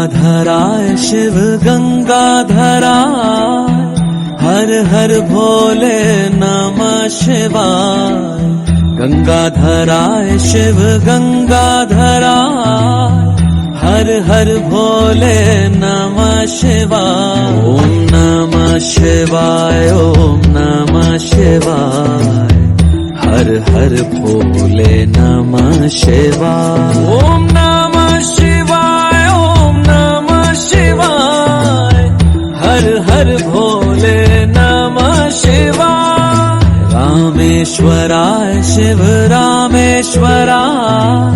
गंगाधराय शिव गंगाधराय, हर हर भोले नमः शिवाय। गंगाधराय शिव गंगाधराय, हर हर भोले नमः शिवाय। ओम नमः शिवाय, ओम नमः शिवाय, हर हर भोले नमः शिवाय। ओम नमः शिवाय, ओम नमः शिवाय, हर हर भोले नमः शिवाय। रामेश्वराय शिव रामेश्वराय,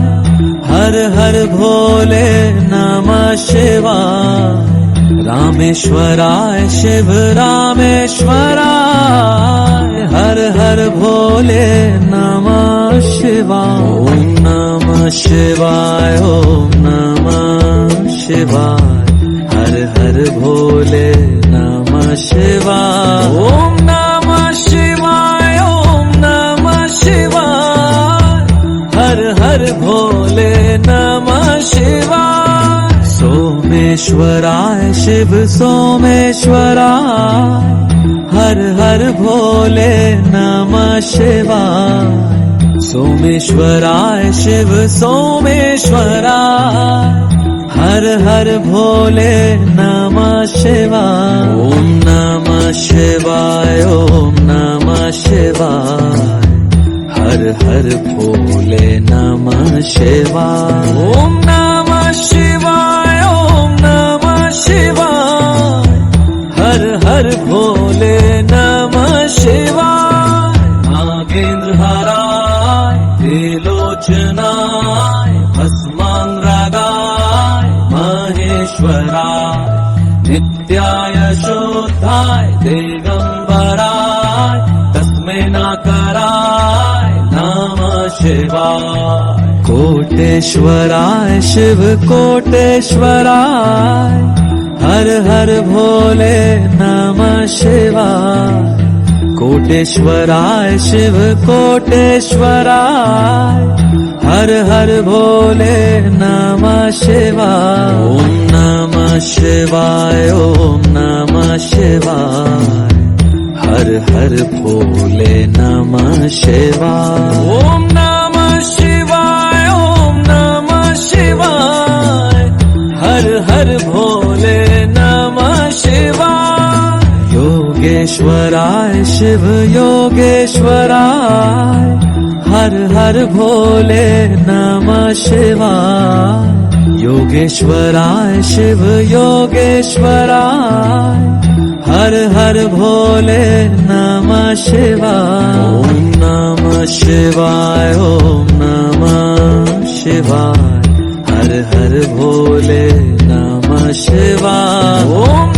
हर हर भोले नमः शिवाय। रामेश्वराय शिव रामेश्वराय, हर हर भोले नमः शिवाय। ओम नमः शिवाय, ओम नमः शिवाय, हर हर भोले नमः शिवाय। ओम नमः शिवाय, ओम नमः शिवाय, हर हर भोले नमः शिवाय। सोमेश्वराय शिव सोमेश्वराय, हर हर भोले नमः शिवाय। सोमेश्वराय शिव सोमेश्वराय, हर हर भोले नमः शिवाय। ओम नमः शिवाय, ओम नमः शिवाय, हर हर भोले नमः शिवाय। ओम नमः शिवाय, ओम नमः शिवाय, हर हर भोले नमः शिवाय। नागेंद्रहाराय त्रिलोचनाय भस्मांगरागाय महेश्वराय, नित्याय शुद्धाय दिगंबराय तस्मै नाकराय नमः शिवाय। कोटेश्वराय शिव कोटेश्वराय, हर हर भोले नमः शिवाय। कोटेश्वराय शिव कोटेश्वराय, हर हर भोले नमः शिवाय। ओम नमः शिवाय, ओम नमः शिवाय, हर हर भोले नमः शिवाय। ओम नमः शिवाय, ओम नमः शिवाय, हर हर भोले नमः शिवाय। योगेश्वराय शिव योगेश्वराय, हर हर भोले नमः शिवाय। योगेश्वराय शिव योगेश्वराय, हर हर भोले नमः शिवाय। ओम नमः शिवाय, ओम नमः शिवाय, हर हर भोले नमः शिवाय। ओम